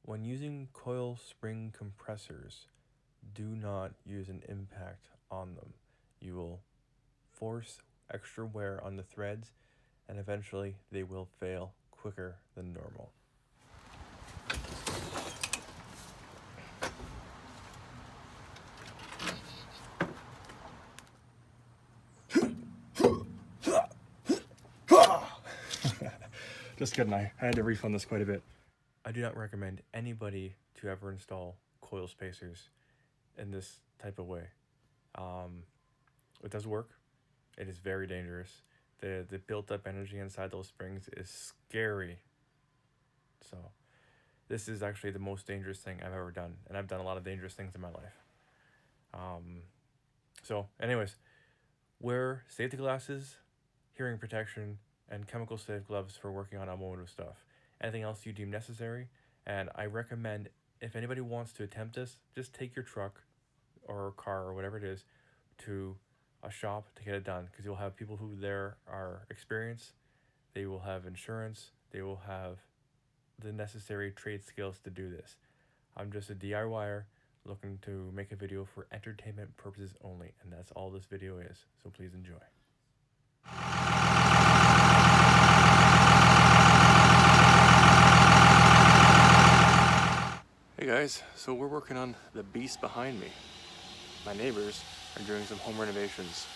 When using coil spring compressors, do not use an impact on them. You will force extra wear on the threads, and eventually they will fail quicker than normal. Just kidding, I had to refund this quite a bit. I do not recommend anybody to ever install coil spacers in this type of way. It does work. It is very dangerous. The built up energy inside those springs is scary. So this is actually the most dangerous thing I've ever done, and I've done a lot of dangerous things in my life. So anyways, wear safety glasses, hearing protection, and chemical safe gloves for working on automotive stuff. Anything else you deem necessary, and I recommend if anybody wants to attempt this, just take your truck or car or whatever it is to a shop to get it done, because you'll have people who there are experienced, they will have insurance, they will have the necessary trade skills to do this. I'm just a DIYer looking to make a video for entertainment purposes only, and that's all this video is, so please enjoy. Hey guys, so we're working on the beast behind me. My neighbors are doing some home renovations.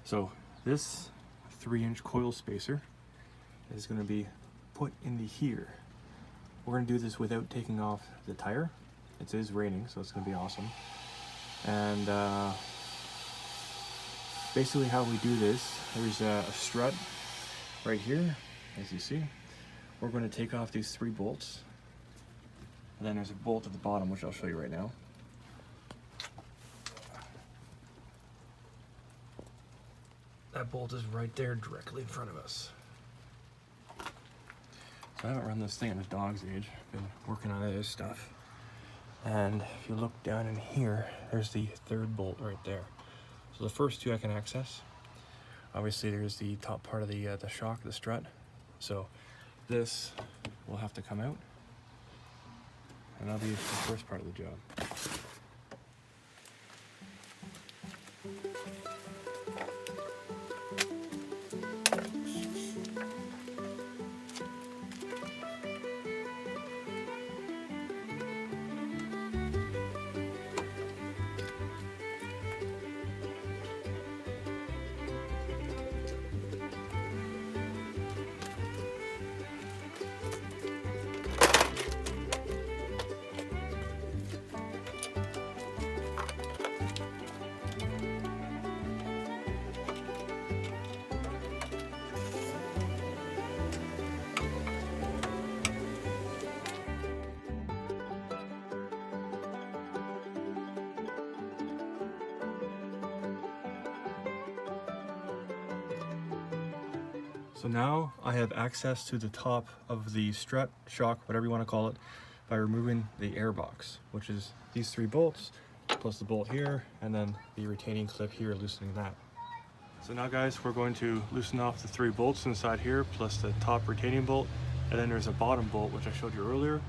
So this 3-inch coil spacer is going to be put into here. We're going to do this without taking off the tire. It is raining, so it's going to be awesome. And basically how we do this, there's a strut right here, as you see. We're going to take off these 3 bolts. And then there's a bolt at the bottom, which I'll show you right now. That bolt is right there directly in front of us. So I haven't run this thing at a dog's age. I've been working on other stuff. And if you look down in here, there's the 3rd bolt right there. So the first 2 I can access. Obviously there's the top part of the shock, the strut. So this will have to come out. And that'll be the first part of the job. So now I have access to the top of the strut, shock, whatever you want to call it, by removing the air box, which is these 3 bolts, plus the bolt here, and then the retaining clip here, loosening that. So now guys, we're going to loosen off the 3 bolts inside here, plus the top retaining bolt, and then there's a bottom bolt, which I showed you earlier.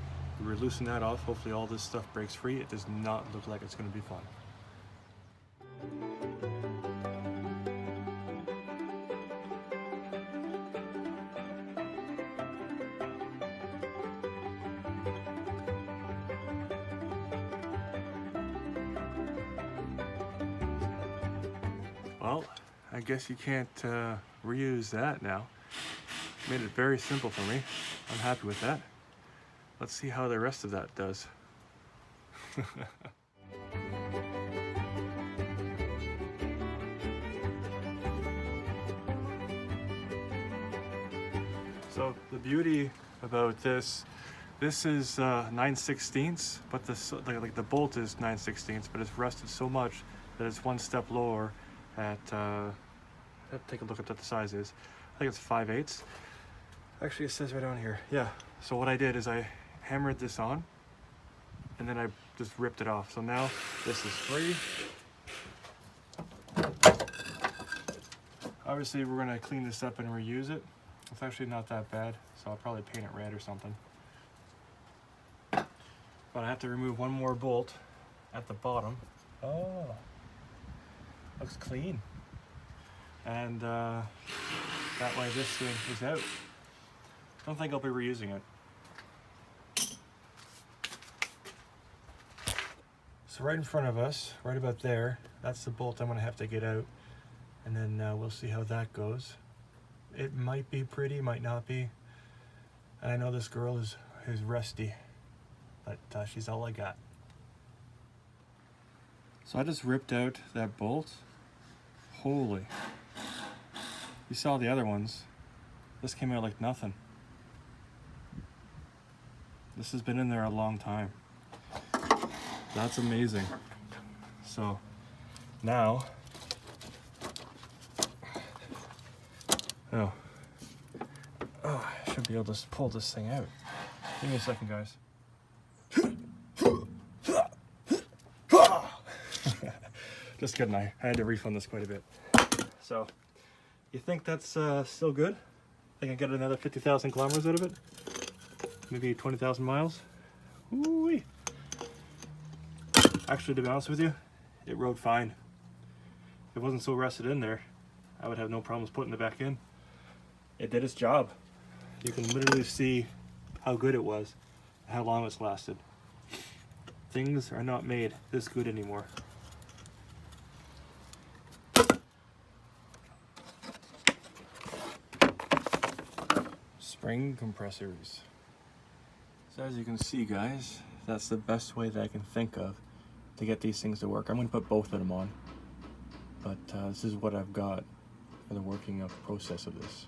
We loosen that off, hopefully all this stuff breaks free. It does not look like it's going to be fun. Well, I guess you can't reuse that now. Made it very simple for me. I'm happy with that. Let's see how the rest of that does. So the beauty about this is 9/16, but the bolt is 9/16, but it's rusted so much that it's 1 step lower at, take a look at what the size is. I think it's 5/8. Actually, it says right on here. Yeah. So what I did is I hammered this on, and then I just ripped it off. So now this is free. Obviously, we're gonna clean this up and reuse it. It's actually not that bad, so I'll probably paint it red or something. But I have to remove one more bolt at the bottom. Oh, looks clean. And that way this thing is out. Don't think I'll be reusing it. So right in front of us, right about there, that's the bolt I'm gonna have to get out. And then we'll see how that goes. It might be pretty, might not be. And I know this girl is rusty, but she's all I got. So I just ripped out that bolt. Holy. You saw the other ones. This came out like nothing. This has been in there a long time. That's amazing. So now, I should be able to pull this thing out. Give me a second, guys. Just kidding, I had to refund this quite a bit. So, you think that's still good? Think I get another 50,000 kilometers out of it? Maybe 20,000 miles? Ooh-wee. Actually, to be honest with you, it rode fine. If it wasn't so rusted in there, I would have no problems putting it back in. It did its job. You can literally see how good it was, how long it's lasted. Things are not made this good anymore. Spring compressors. So as you can see, guys, that's the best way that I can think of to get these things to work. I'm going to put both of them on, but this is what I've got for the working of process of this.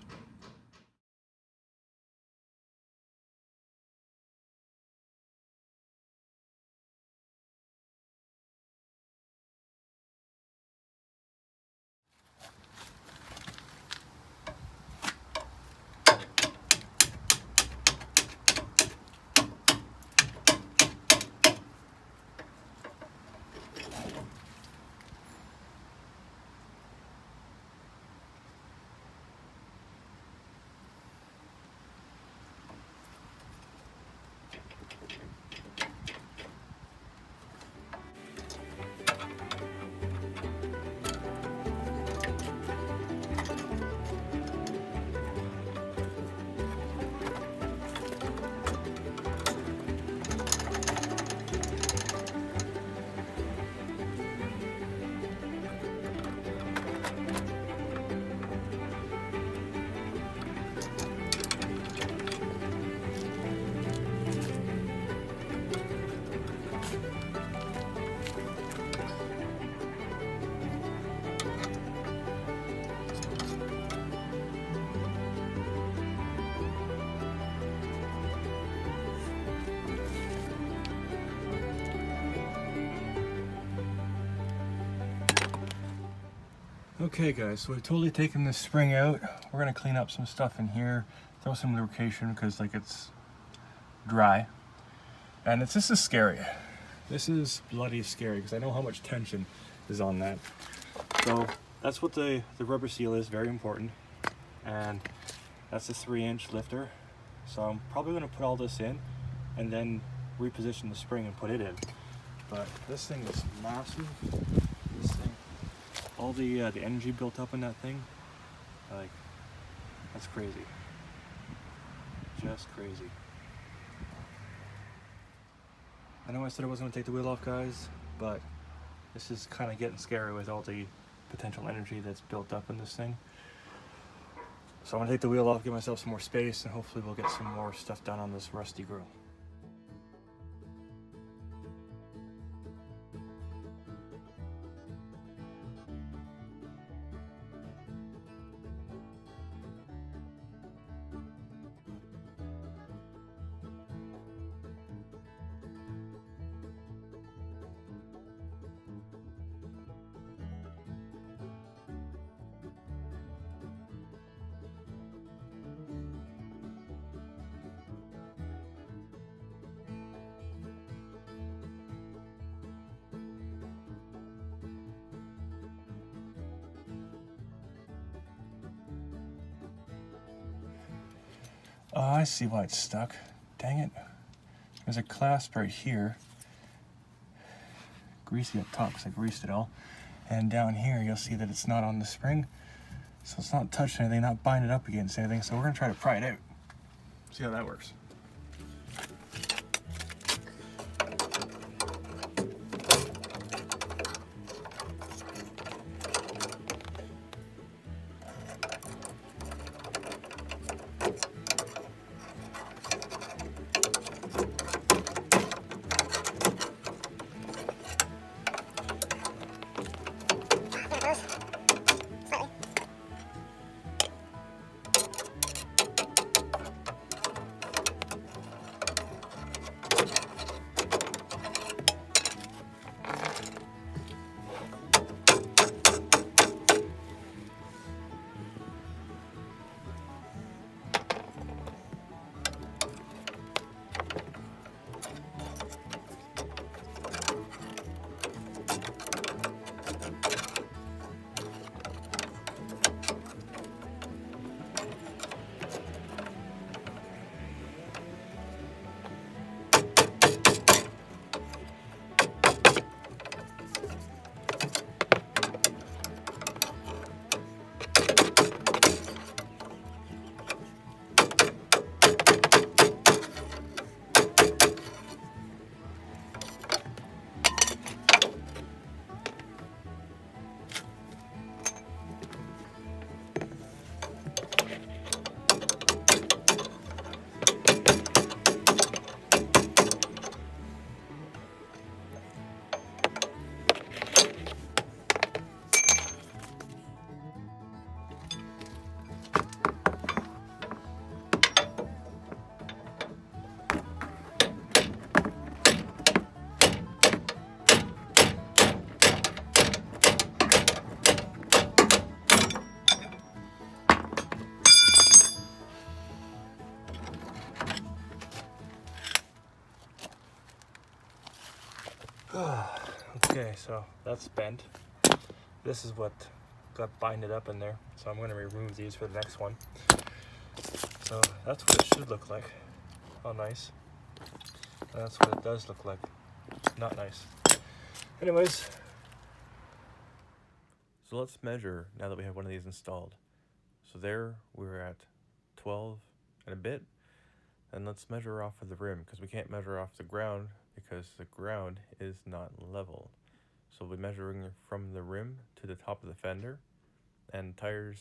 Okay guys, so we've totally taken this spring out. We're gonna clean up some stuff in here, throw some lubrication because like it's dry. And this is scary. This is bloody scary because I know how much tension is on that. So that's what the rubber seal is, very important. And that's a 3-inch lifter. So I'm probably gonna put all this in and then reposition the spring and put it in. But this thing is massive. This thing, all the energy built up in that thing, like, that's crazy. Just crazy. I know I said I wasn't going to take the wheel off, guys, but this is kind of getting scary with all the potential energy that's built up in this thing. So I'm going to take the wheel off, give myself some more space, and hopefully we'll get some more stuff done on this rusty grill. Oh, I see why it's stuck. Dang it. there's a clasp right here. Greasy up top because I greased it all. And down here you'll see that it's not on the spring. So it's not touching anything, not binding up against anything. So we're gonna try to pry it out. See how that works. Okay, so that's bent. This is what got binded up in there. So I'm going to remove these for the next one. So that's what it should look like. Oh, nice. And that's what it does look like. Not nice. Anyways. So let's measure now that we have one of these installed. So there we're at 12 and a bit. And let's measure off of the rim because we can't measure off the ground because the ground is not level. So we'll be measuring from the rim to the top of the fender, and tires,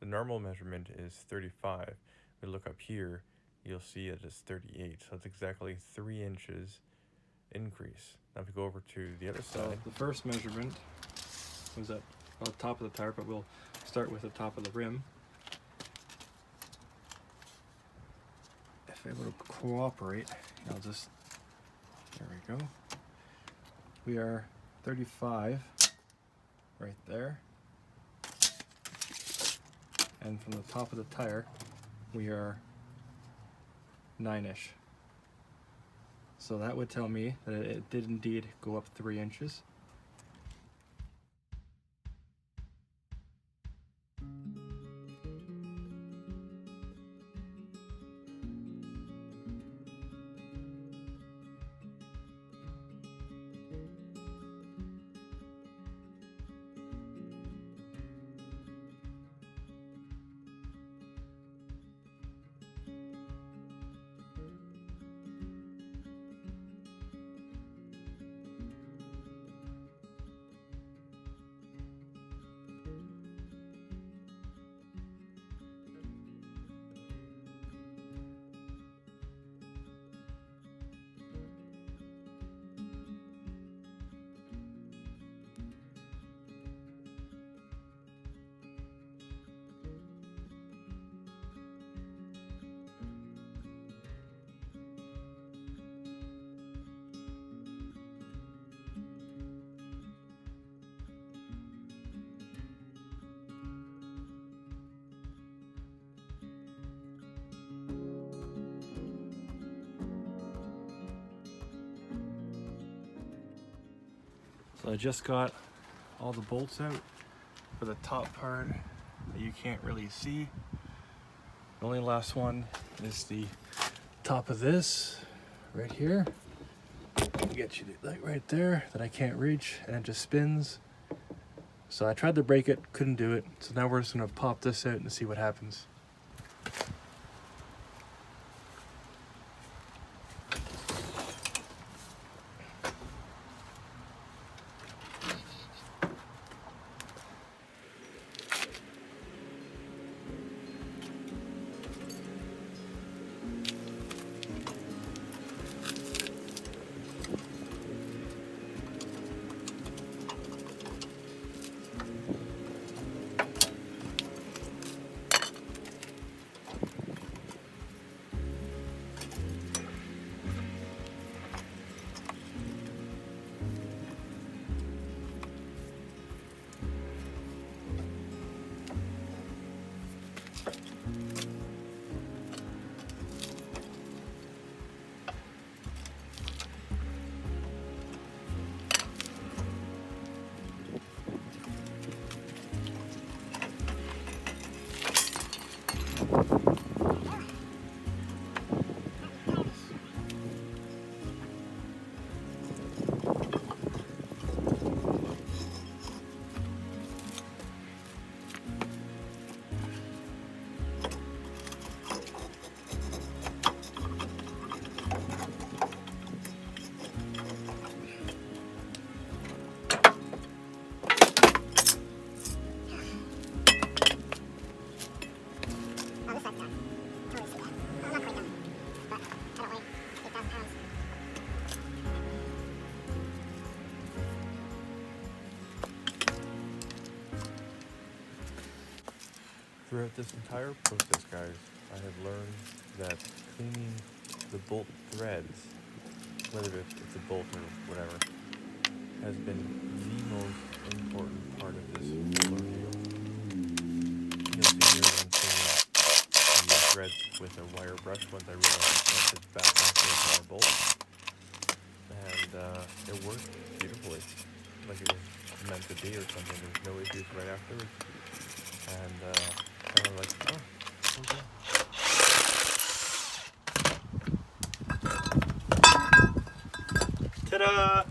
the normal measurement is 35. We look up here, you'll see it is 38. So it's exactly 3 inches increase. Now if we go over to the other side. The first measurement was at the top of the tire, but we'll start with the top of the rim. If it would cooperate, I'll just, there we go. We are 35 right there. And from the top of the tire, we are 9-ish. So that would tell me that it did indeed go up 3 inches. So I just got all the bolts out for the top part that you can't really see. The only last one is the top of this right here. Get you the light right there that I can't reach, and it just spins. So I tried to break it, couldn't do it. So now we're just gonna pop this out and see what happens. Throughout this entire process, guys, I have learned that cleaning the bolt threads, whether it's a bolt or whatever, has been the most important part of this whole ordeal. You'll see here that I'm cleaning the threads with a wire brush once I realized I sent it back onto the entire bolt. And it worked beautifully, like it was meant to be or something. There's no issues right afterwards. And kind of like, oh, okay. Ta-da!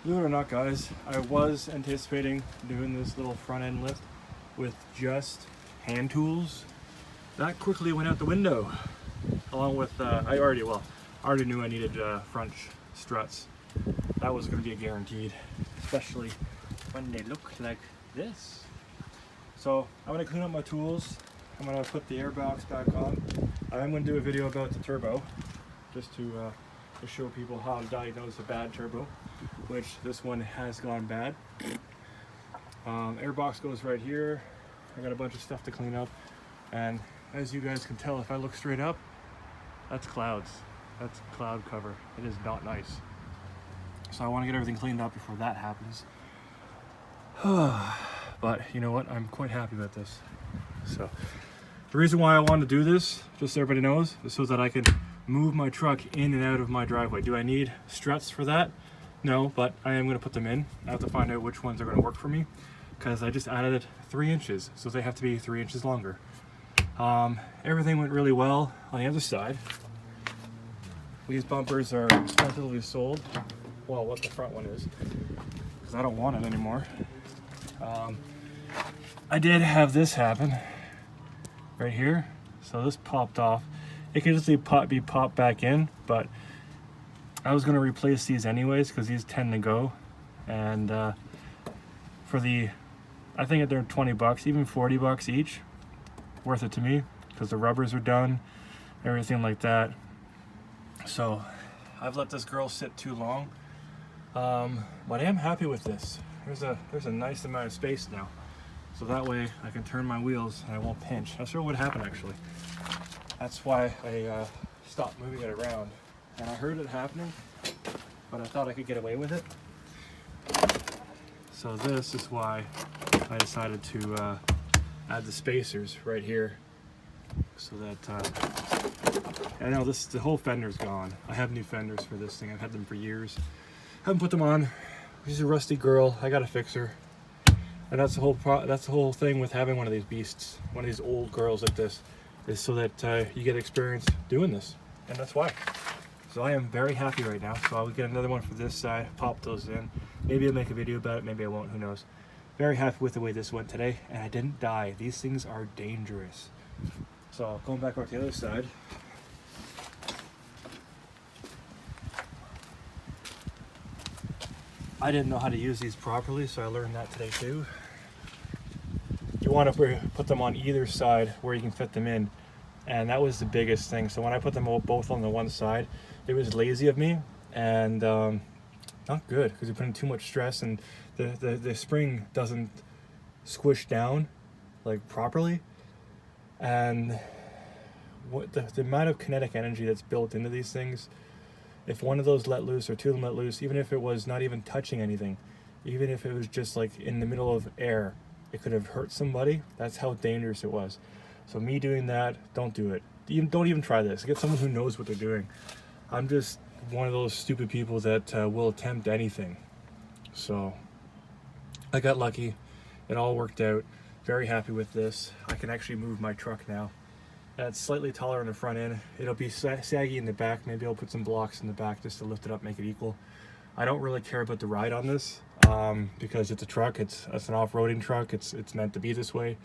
Believe it or not, guys, I was anticipating doing this little front end lift with just hand tools. That quickly went out the window, along with, I already knew I needed front struts. That was going to be a guaranteed, especially when they look like this. So I'm going to clean up my tools. I'm going to put the airbox back on. I'm going to do a video about the turbo, just to show people how to diagnose a bad turbo, which this one has gone bad. Airbox goes right here. I got a bunch of stuff to clean up, and as you guys can tell, if I look straight up, that's clouds. That's cloud cover. It is not nice. So I want to get everything cleaned up before that happens. But you know what? I'm quite happy about this. So the reason why I want to do this, just so everybody knows, is so that I can move my truck in and out of my driveway. Do I need struts for that? No, but I am going to put them in. I have to find out which ones are going to work for me. because I just added 3 inches, so they have to be 3 inches longer. Everything went really well on the other side. These bumpers are tentatively sold. Well, what the front one is, because I don't want it anymore. I did have this happen right here. So this popped off. It could just be popped back in, but I was going to replace these anyways because these tend to go. And for the, I think they're 20 bucks, even 40 bucks each, worth it to me because the rubbers are done, everything like that. So I've let this girl sit too long, but I am happy with this. There's a nice amount of space now, so that way I can turn my wheels and I won't pinch. That's sure what happened actually. That's why I stopped moving it around, and I heard it happening, but I thought I could get away with it. So this is why I decided to add the spacers right here, so that I know the whole fender's gone. I have new fenders for this thing. I've had them for years. Haven't put them on. She's a rusty girl. I gotta fix her. And that's the whole thing with having one of these beasts, one of these old girls like this, is so that you get experience doing this, and that's why. So I am very happy right now. So I'll get another one for this side, pop those in. Maybe I'll make a video about it. Maybe I won't. Who knows? Very happy with the way this went today, and I didn't die. These things are dangerous. So going back over to the other side. I didn't know how to use these properly, so I learned that today too. You want to put them on either side where you can fit them in, and that was the biggest thing. So when I put them both on the one side, it was lazy of me, and not good, because you're putting too much stress, and the spring doesn't squish down like properly, and what the amount of kinetic energy that's built into these things, if one of those let loose or two of them let loose, even if it was not even touching anything, even if it was just like in the middle of air, it could have hurt somebody. That's how dangerous it was. So me doing that, don't do it. Don't even try this. Get someone who knows what they're doing. I'm just one of those stupid people that will attempt anything. So I got lucky. It all worked out. Very happy with this. I can actually move my truck now. It's slightly taller in the front end. It'll be saggy in the back. Maybe I'll put some blocks in the back just to lift it up, make it equal. I don't really care about the ride on this because it's a truck. It's an off-roading truck. It's meant to be this way.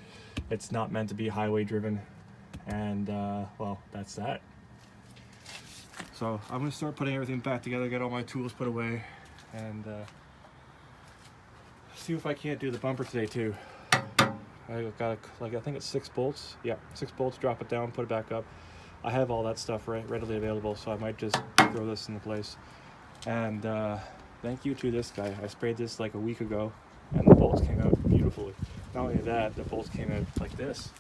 It's not meant to be highway driven. And well, that's that. So I'm gonna start putting everything back together, get all my tools put away, and see if I can't do the bumper today too. I got like, I think it's 6 bolts. Yeah, 6 bolts, drop it down, put it back up. I have all that stuff readily available, so I might just throw this into place. And thank you to this guy. I sprayed this like a week ago, and the bolts came out beautifully. Not only that, the bolts came out like this.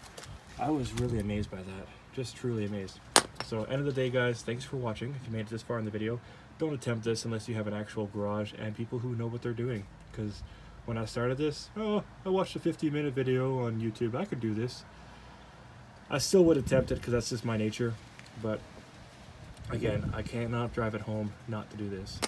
I was really amazed by that. Just truly amazed. So end of the day, guys, thanks for watching. If you made it this far in the video, don't attempt this unless you have an actual garage and people who know what they're doing. Because when I started this, oh, I watched a 15-minute video on YouTube. I could do this. I still would attempt it because that's just my nature. But again, I cannot drive it home not to do this.